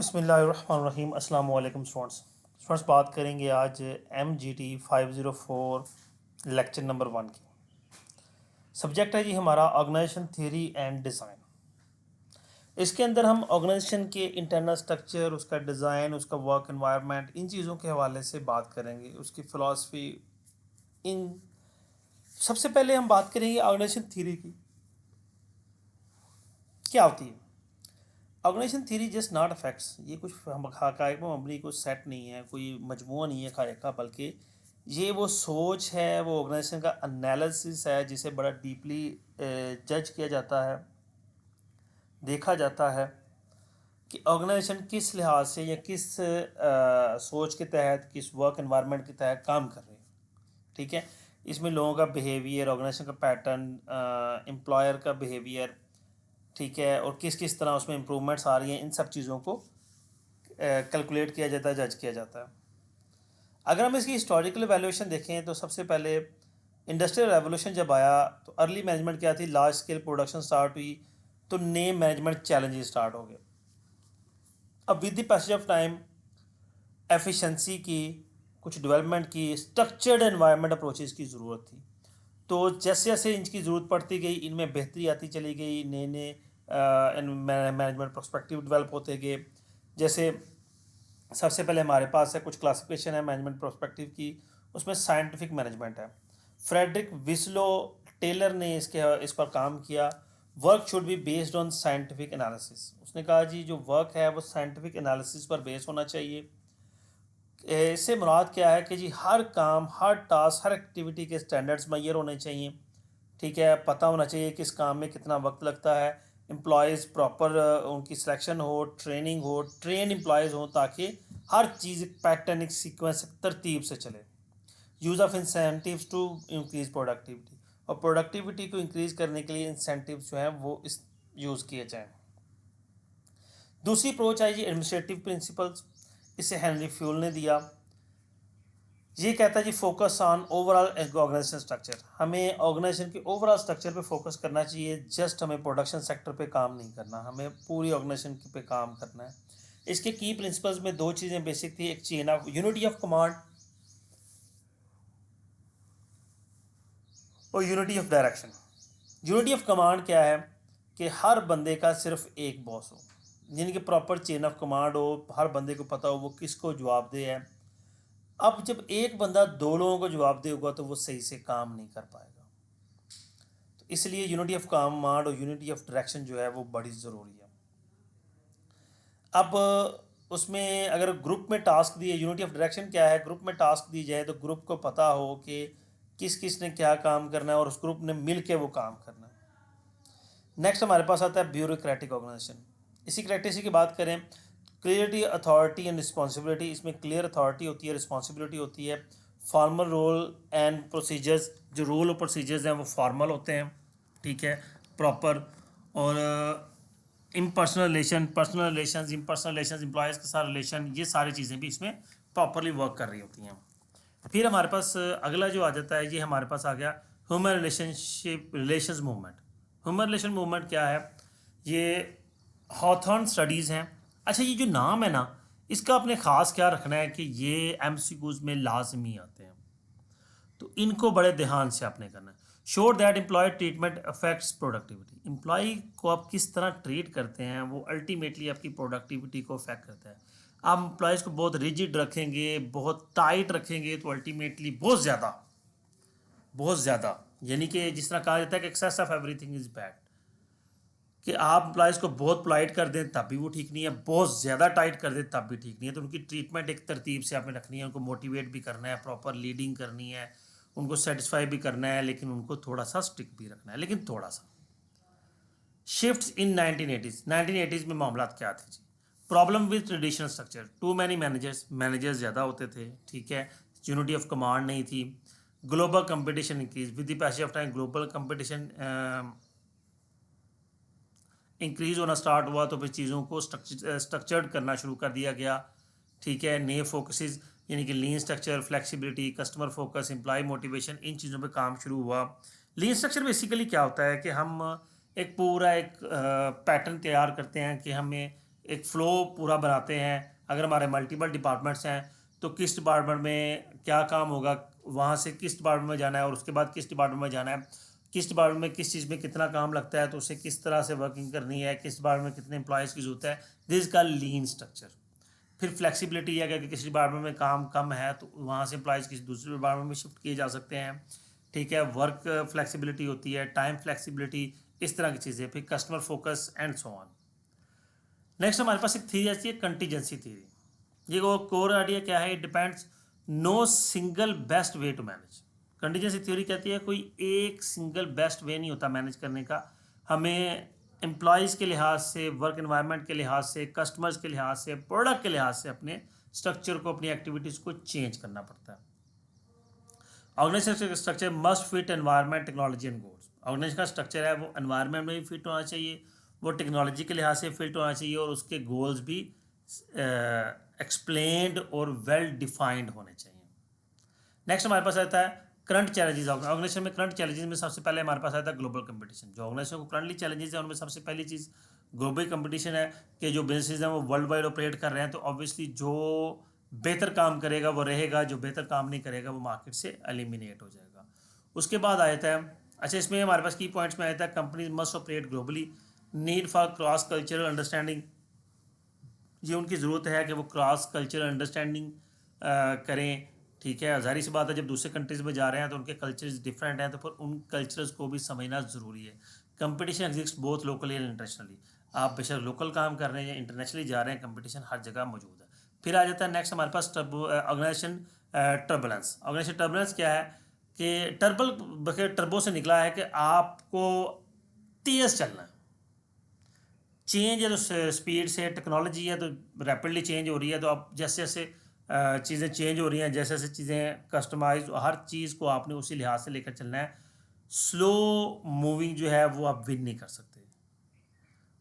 बिस्मिल्लाहिर्रहमानिर्रहीम। अस्सलाम वालेकुम स्टूडेंट्स बात करेंगे आज MGT 504 लेक्चर नंबर 1 की। सब्जेक्ट है जी हमारा ऑर्गेनाइजेशन थ्योरी एंड डिज़ाइन। इसके अंदर हम ऑर्गेनाइजेशन के इंटरनल स्ट्रक्चर, उसका डिज़ाइन, उसका वर्क एनवायरनमेंट, इन चीज़ों के हवाले से बात करेंगे, उसकी फ़िलासफ़ी। इन सबसे पहले हम बात करेंगे ऑर्गेनाइजेशन थ्योरी की, क्या होती है। Organisation theory just not facts, ये कुछ हम हक़ाइक़ पर मबनी कोई सेट नहीं है, कोई मजमूआ नहीं है हक़ाइक़ का, बल्कि ये वो सोच है, वो ऑर्गेनाइजेशन का एनालिसिस है जिसे बड़ा डीपली जज किया जाता है, देखा जाता है कि ऑर्गेनाइजेशन किस लिहाज से या किस सोच के तहत, किस वर्क एनवायरनमेंट के तहत काम कर रहे हैं। ठीक है, इसमें लोगों का बिहेवियर, ऑर्गेनाइजेशन का पैटर्न, एम्प्लॉयर का बिहेवियर, ठीक है, और किस किस तरह उसमें इम्प्रूवमेंट्स आ रही हैं, इन सब चीज़ों को कैलकुलेट किया जाता है, जज किया जाता है। अगर हम इसकी हिस्टोरिकल वैल्यूएशन देखें तो सबसे पहले इंडस्ट्रियल रेवोल्यूशन जब आया तो अर्ली मैनेजमेंट क्या थी, लार्ज स्केल प्रोडक्शन स्टार्ट हुई तो नए मैनेजमेंट चैलेंजेस स्टार्ट हो गए। अब with the passage of time efficiency की, कुछ डेवलपमेंट की, स्ट्रक्चर्ड एनवायरनमेंट अप्रोचेस की ज़रूरत थी। तो जैसे जैसे इनकी ज़रूरत पड़ती गई, इनमें बेहतरी आती चली गई, नए नए मैनेजमेंट पर्सपेक्टिव डेवलप होते गए। जैसे सबसे पहले हमारे पास है कुछ क्लासिफिकेशन है मैनेजमेंट पर्सपेक्टिव की, उसमें साइंटिफिक मैनेजमेंट है। फ्रेडरिक विस्लो टेलर ने इस पर काम किया। Work should be based on scientific analysis. उसने कहा जी जो वर्क है वो साइंटिफिक एनालिसिस पर बेस होना चाहिए। इससे मुराद क्या है कि जी हर काम, हर टास्क, हर एक्टिविटी के स्टैंडर्ड्स मुहैया होने चाहिए। ठीक है, पता होना चाहिए कि इस काम में कितना वक्त लगता है, एम्प्लॉयज़ प्रॉपर उनकी सिलेक्शन हो, ट्रेनिंग हो, ट्रेन एम्प्लॉयज़ हों, ताकि हर चीज़ एक पैटर्न, एक सीक्वेंस, एक तरतीब से चले। Use of incentives to increase productivity, और प्रोडक्टिविटी को इंक्रीज़ करने के लिए इंसेंटिव्स जो हैं वो इस यूज़ किए जाएँ। दूसरी अप्रोच आई जी एडमिनिस्ट्रेटिव प्रिंसिपल्स, इसे हेनरी फ्यूल ने दिया। ये कहता है जी focus on overall organisation structure. हमें ऑर्गेनाइजेशन के ओवरऑल स्ट्रक्चर पे फोकस करना चाहिए, जस्ट हमें प्रोडक्शन सेक्टर पे काम नहीं करना, हमें पूरी ऑर्गेनाइजेशन पे काम करना है। इसके की प्रिंसिपल्स में दो चीज़ें बेसिक थी, एक chain of unity of command और unity of direction. Unity of command क्या है कि हर बंदे का सिर्फ एक बॉस हो, जिनकी प्रॉपर चेन ऑफ कमांड हो, हर बंदे को पता हो वो किसको जवाबदेह है। अब जब एक बंदा दो लोगों को जवाबदेह होगा तो वो सही से काम नहीं कर पाएगा। तो इसलिए यूनिटी ऑफ कमांड और यूनिटी ऑफ डायरेक्शन जो है वो बड़ी ज़रूरी है। अब उसमें अगर ग्रुप में टास्क दिए, यूनिटी ऑफ डायरेक्शन क्या है, ग्रुप में टास्क दी जाए तो ग्रुप को पता हो कि किस किस ने क्या काम करना है और उस ग्रुप ने मिल के वो काम करना है। नेक्स्ट हमारे पास आता है ब्यूरोक्रेटिक ऑर्गेनाइजेशन। इसी क्रेटिसी की बात करें, क्लियरिटी, अथॉरिटी एंड रिस्पॉन्सिबिलिटी। इसमें क्लियर अथॉरिटी होती है, रिस्पॉन्सिबिलिटी होती है। फॉर्मल रोल एंड प्रोसीजर्स, जो रोल और प्रोसीजर्स हैं वो फॉर्मल होते हैं, ठीक है, प्रॉपर। और impersonal relation, personal relation, impersonal relation, employees के साथ रिलेशन, ये सारी चीज़ें भी इसमें प्रॉपरली वर्क कर रही होती हैं। फिर हमारे पास अगला जो आ जाता है, ये हमारे पास आ गया human relationship, relations movement. Human relation movement क्या है, ये हॉथॉर्न स्टडीज़ हैं। अच्छा, ये जो नाम है ना, इसका अपने ख़ास क्या रखना है कि ये MCQs में लाजमी आते हैं, तो इनको बड़े ध्यान से आपने करना है। Sure that employee treatment affects productivity. Employee को आप किस तरह ट्रीट करते हैं वो अल्टीमेटली आपकी प्रोडक्टिविटी को अफेक्ट करता है। आप एम्प्लॉयज़ को बहुत रिजिड रखेंगे, बहुत टाइट रखेंगे, तो अल्टीमेटली बहुत ज़्यादा, यानी कि जिस तरह कहा जाता है कि excess of everything is bad, कि आप एम्प्लॉयज़ को बहुत पोलाइट कर दें तब भी वो ठीक नहीं है, बहुत ज़्यादा टाइट कर दें तब भी ठीक नहीं है। तो उनकी ट्रीटमेंट एक तरतीब से आपने रखनी है, उनको मोटिवेट भी करना है, प्रॉपर लीडिंग करनी है, उनको सेटिस्फाई भी करना है, लेकिन उनको थोड़ा सा स्टिक भी रखना है, लेकिन थोड़ा सा। शिफ्ट्स इन 1980s में मामला क्या थे जी। Problem with traditional structure, too many managers ज़्यादा होते थे, ठीक है, यूनिटी ऑफ कमांड नहीं थी। Global competition increase, with the passage of time global competition increase होना स्टार्ट हुआ, तो फिर चीज़ों को स्ट्रक्चर्ड करना शुरू कर दिया गया, ठीक है। नए फोकसेस, यानी कि lean structure, flexibility, customer focus, employee motivation, इन चीज़ों पे काम शुरू हुआ। लीन स्ट्रक्चर बेसिकली क्या होता है कि हम एक पूरा एक पैटर्न तैयार करते हैं कि हमें एक फ़्लो पूरा बनाते हैं। अगर हमारे मल्टीपल डिपार्टमेंट्स हैं तो किस डिपार्टमेंट में क्या काम होगा, वहाँ से किस डिपार्टमेंट में जाना है और उसके बाद किस डिपार्टमेंट में जाना है, किस डिपार्टमेंट में किस चीज़ में कितना काम लगता है तो उसे किस तरह से वर्किंग करनी है, किस डिपार्टमेंट में कितने एम्प्लॉयज़ की ज़रूरत है। दिस इज़ का लीन स्ट्रक्चर। फिर फ्लेक्सिबिलिटी है कि किसी डिपार्टमेंट में काम कम है तो वहाँ से एम्प्लॉयज़ किसी दूसरे डिपार्टमेंट में शिफ्ट किए जा सकते हैं। ठीक है, वर्क फ्लेक्सिबिलिटी होती है, टाइम फ्लेक्सिबिलिटी, इस तरह की चीज़ें। फिर customer focus and so on. Next हमारे पास एक थ्योरी आती है कंटीजेंसी थ्योरी। ये वो कोर आइडिया क्या है, it depends no single best way to manage. Contingency theory कहती है कोई एक सिंगल बेस्ट वे नहीं होता मैनेज करने का। हमें एम्प्लॉयज़ के लिहाज से, वर्क एनवायरनमेंट के लिहाज से, कस्टमर्स के लिहाज से, प्रोडक्ट के लिहाज से अपने स्ट्रक्चर को, अपनी एक्टिविटीज़ को चेंज करना पड़ता है। Organisation structure must fit environment, technology and goals. Organisation का स्ट्रक्चर है वो एनवायरनमेंट में भी फिट होना चाहिए, वो टेक्नोलॉजी के लिहाज से फिट होना चाहिए और उसके गोल्स भी एक्सप्लेन्ड और वेल डिफाइंड होने चाहिए। नेक्स्ट हमारे पास आता है करंट चैलेंजेस। ऑर्गेनाइजेशन में करंट चैलेंजेस में सबसे पहले हमारे पास आता है ग्लोबल कंपटीशन। जो ऑर्गेनाइजेशन को करंटली चैलेंजेस है उनमें सबसे पहली चीज़ ग्लोबल कंपटीशन है कि जो बिजनेसेस हैं वो वर्ल्ड वाइड ऑपरेट कर रहे हैं, तो ऑब्वियसली जो बेहतर काम करेगा वो रहेगा, जो बेहतर काम नहीं करेगा वो मार्केट से एलिमिनेट हो जाएगा। उसके बाद आ जाता है, अच्छा इसमें हमारे पास की पॉइंट्स में आता है companies must operate globally, need for cross cultural understanding. ये उनकी ज़रूरत है कि वो क्रॉस कल्चरल अंडरस्टैंडिंग करें। ठीक है, ज़ाहिर सी बात है जब दूसरे कंट्रीज़ में जा रहे हैं तो उनके कल्चर्स डिफरेंट हैं, तो फिर उन कल्चर्स को भी समझना ज़रूरी है। Competition exist both locally and internationally. आप बेशक लोकल काम कर रहे हैं या इंटरनेशनली जा रहे हैं, कंपटीशन हर जगह मौजूद है। फिर आ जाता है नेक्स्ट हमारे पास ऑर्गेनाइजेशन टर्बुलेंस। ऑर्गेनाइजेशन टर्बुलेंस क्या है कि टर्बो से निकला है कि आपको तेज़ चलना है। चेंज है तो स्पीड से, टेक्नोलॉजी है तो रैपिडली चेंज हो रही है, तो आप जैसे जैसे चीज़ें चेंज हो रही हैं, जैसे जैसे चीज़ें कस्टमाइज, हर चीज़ को आपने उसी लिहाज से लेकर चलना है। स्लो मूविंग जो है वो आप विन नहीं कर सकते।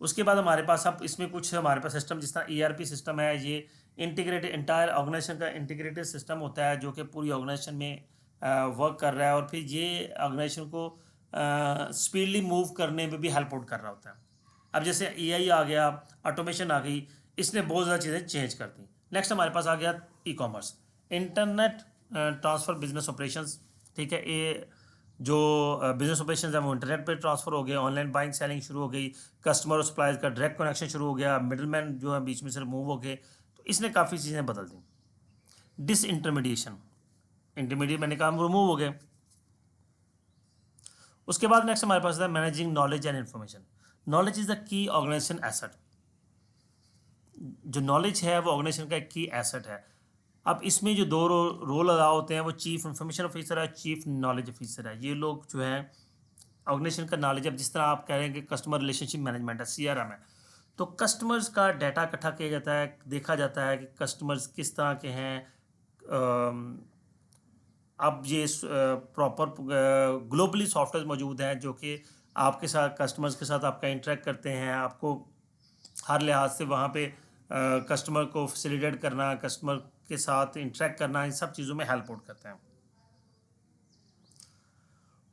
उसके बाद हमारे पास अब इसमें कुछ हमारे पास सिस्टम जिस तरह ERP सिस्टम है, ये इंटीग्रेटेड इंटायर ऑर्गेनाइजेशन का इंटीग्रेटेड सिस्टम होता है जो कि पूरी ऑर्गेनाइजेशन में वर्क कर रहा है और फिर ये ऑर्गेनाइजेशन को स्पीडली मूव करने में भी हेल्प आउट कर रहा होता है। अब जैसे AI आ गया, ऑटोमेशन आ गई, इसने बहुत ज़्यादा चीज़ें चेंज कर दी। नेक्स्ट हमारे पास आ गया e-commerce, internet transfer business operations. ठीक है, ये जो बिजनेस ऑपरेशन है वो इंटरनेट पे ट्रांसफ़र हो गया, ऑनलाइन बाइंग सेलिंग शुरू हो गई, कस्टमर और सप्लायर का डायरेक्ट कनेक्शन शुरू हो गया, मिडलमैन जो है बीच में से रिमूव हो गए, तो इसने काफ़ी चीज़ें बदल दी। डिस इंटरमीडिएशन, इंटरमीडिएट मैंने कहा रिमूव हो गए। उसके बाद नेक्स्ट हमारे पास है managing knowledge and information. Knowledge is the key organisation asset. जो नॉलेज है वो ऑर्गेनाइजेशन का एक की एसेट है। अब इसमें जो दो रोल अदा होते हैं वो चीफ इंफॉर्मेशन ऑफिसर है, चीफ नॉलेज ऑफिसर है। ये लोग जो है ऑर्गेनाइजेशन का नॉलेज, अब जिस तरह आप कह रहे हैं कि कस्टमर रिलेशनशिप मैनेजमेंट है, CRM है, तो कस्टमर्स का डाटा इकट्ठा किया जाता है, देखा जाता है कि कस्टमर्स किस तरह के हैं। अब ये प्रॉपर ग्लोबली सॉफ्टवेयर मौजूद हैं जो कि आपके साथ, कस्टमर्स के साथ आपका इंटरेक्ट करते हैं, आपको हर लिहाज से वहाँ पे कस्टमर को फैसिलिटेट करना, कस्टमर के साथ इंटरेक्ट करना, इन सब चीज़ों में हेल्प आउट करते हैं।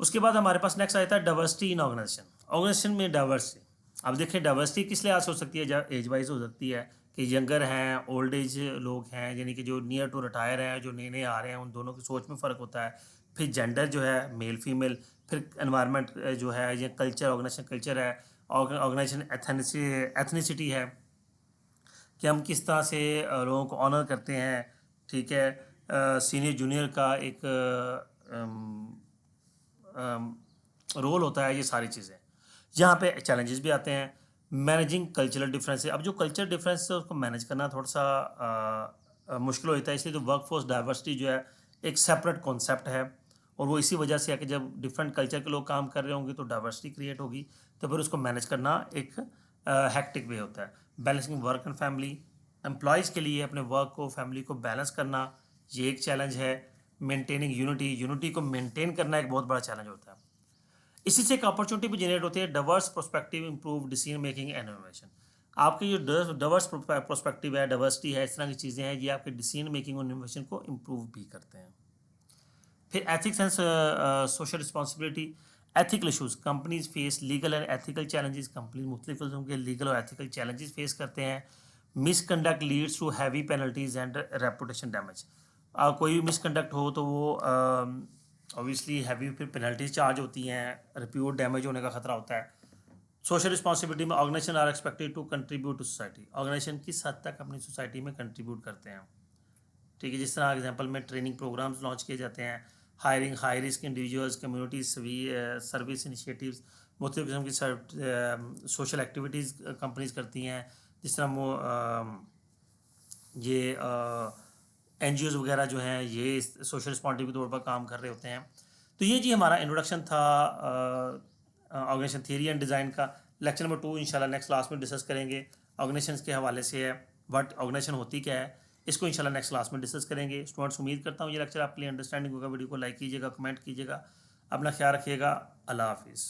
उसके बाद हमारे पास नेक्स्ट आता है डाइवर्सिटी इन ऑर्गेनाइजेशन। ऑर्गेनाइजेशन में डाइवर्सिटी, अब देखें डाइवर्सिटी किस लिहाज से हो सकती है, एज वाइज हो सकती है कि यंगर हैं, ओल्ड एज लोग हैं, यानी कि जो नियर टू रिटायर हैं, जो नए नए आ रहे हैं, उन दोनों की सोच में फ़र्क होता है। फिर जेंडर जो है मेल फीमेल, फिर एनवायरनमेंट जो है, ये कल्चर, ऑर्गेनाइजेशन कल्चर है, ऑर्गेनाइजेशन एथनिसिटी है कि हम किस तरह से लोगों को ऑनर करते हैं। ठीक है, सीनियर जूनियर का एक रोल होता है, ये सारी चीज़ें। यहाँ पे चैलेंजेस भी आते हैं। मैनेजिंग कल्चरल डिफरेंस है, अब जो कल्चर डिफरेंस है उसको मैनेज करना थोड़ा सा मुश्किल होता है, इसलिए तो वर्कफोर्स डाइवर्सिटी जो है एक सेपरेट कॉन्सेप्ट है और वो इसी वजह से है कि जब डिफरेंट कल्चर के लोग काम कर रहे होंगे तो डाइवर्सिटी क्रिएट होगी, तो फिर उसको मैनेज करना एक हैक्टिक वे होता है। Balancing work and family, employees के लिए अपने वर्क को, फैमिली को बैलेंस करना, ये एक चैलेंज है। मेंटेनिंग यूनिटी को मेंटेन करना एक बहुत बड़ा चैलेंज होता है। इसी से एक अपॉर्चुनिटी भी जनरेट होती है, diverse perspective, improve decision making and innovation. आपकी जो डाइवर्स पर्सपेक्टिव है, डाइवर्सिटी है, इस तरह की चीज़ें हैं, ये आपके डिसीजन मेकिंग और इनोवेशन को इम्प्रूव भी करते हैं। फिर ethics and social responsibility, ethical issues, companies face legal and ethical challenges, companies मुख्तलिफ किस्म के लीगल और एथिकल चैलेंजेस फेस करते हैं। Misconduct leads to heavy penalties and reputation damage, कोई भी मिसकंडक्ट हो तो वो ऑब्वियसली हैवी फिर पेनल्टीज चार्ज होती हैं, रिप्यूट डैमेज होने का खतरा होता है। सोशल रिस्पॉन्सिबिलिटी में organisation are expected to contribute to society, organisation किस हद तक अपनी सोसाइटी में कंट्रीब्यूट करते हैं। ठीक है, जिस तरह एग्जांपल में ट्रेनिंग प्रोग्राम्स लॉन्च किए जाते हैं, hiring high risk individuals, community service initiatives, मुख्तलिफ किस्म की सोशल एक्टिविटीज़ कंपनीज करती हैं, जिस तरह वो ये NGOs वगैरह जो हैं ये सोशल रिस्पॉन्सिबिलिटी के तौर पर काम कर रहे होते हैं। तो ये जी हमारा इंट्रोडक्शन था ऑर्गेनाइजेशन थियरी एंड डिज़ाइन का। लेक्चर नंबर 2 इंशाल्लाह नेक्स्ट क्लास में डिस्कस करेंगे, ऑर्गेनाइजेशन के हवाले से है, बट ऑर्गेनाइजेशन होती क्या है, इसको इंशाल्लाह नेक्स्ट क्लास में डिस्कस करेंगे। स्टूडेंट्स, उम्मीद करता हूँ ये लेक्चर आपके लिए अंडरस्टैंडिंग होगा। वीडियो को लाइक कीजिएगा, कमेंट कीजिएगा, अपना ख्याल रखिएगा। अल्लाह हाफिज़।